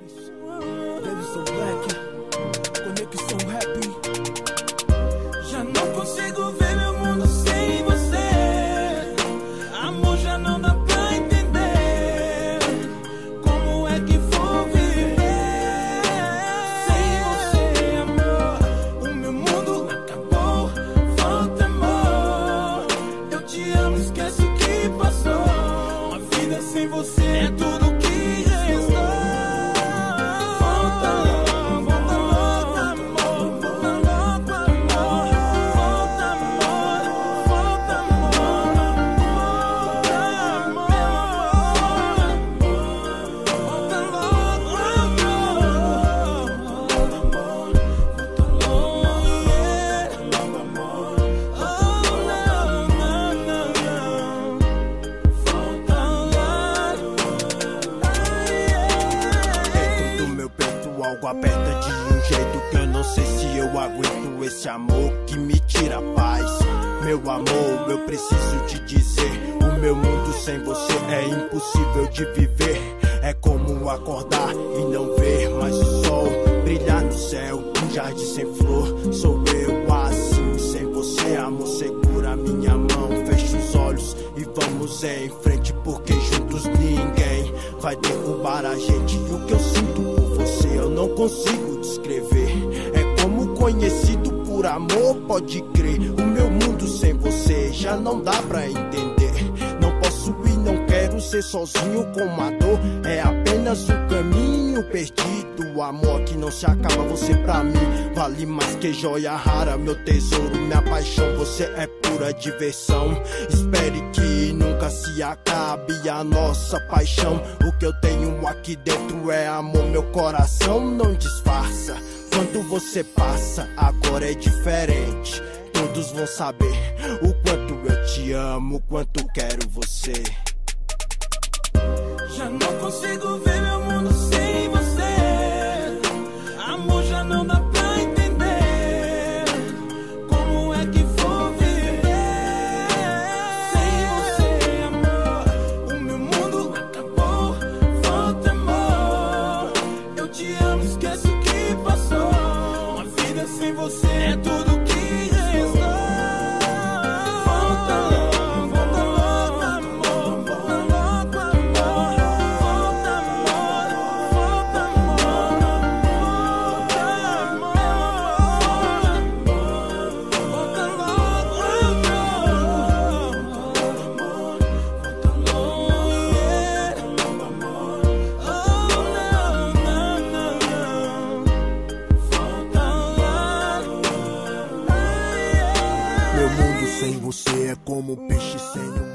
Davidson Black, Conexão Rap. Já não consigo ver meu mundo sem você. Amor, já não dá pra entender como é que vou viver sem você, amor. O meu mundo acabou, falta amor. Eu te amo, esquece o que passou. A vida sem você é tudo que restou. Algo aperta de um jeito que eu não sei se eu aguento esse amor que me tira a paz. Meu amor, eu preciso te dizer, o meu mundo sem você é impossível de viver. É como acordar e não ver mais o sol brilhar no céu, um jardim sem flor. Sou eu assim, sem você, amor, segura minha mão, fecha os olhos e vamos em frente, porque juntos ninguém vai derrubar a gente. E o que eu sinto por você eu não consigo descrever. É como conhecido por amor, pode crer. O meu mundo sem você já não dá pra entender. Não posso e não quero ser sozinho com uma dor. É apenas um caminho perdido. O amor que não se acaba, você pra mim vale mais que joia rara. Meu tesouro, minha paixão, você é pura diversão. Espere que nunca se acabe a nossa paixão. O que eu tenho aqui dentro é amor, meu coração não disfarça. Quando você passa, agora é diferente. Todos vão saber o quanto eu te amo, o quanto quero você. Já não consigo ver meu mundo sem você. Amor, já não dá pra entender como é que vou viver sem você, amor. O meu mundo acabou, falta amor. Eu te amo, esquece o que passou. A vida sem você é tudo que restou. Falta amor, falta amor, falta amor, falta amor, falta Meu mundo sem você é como um peixe sem um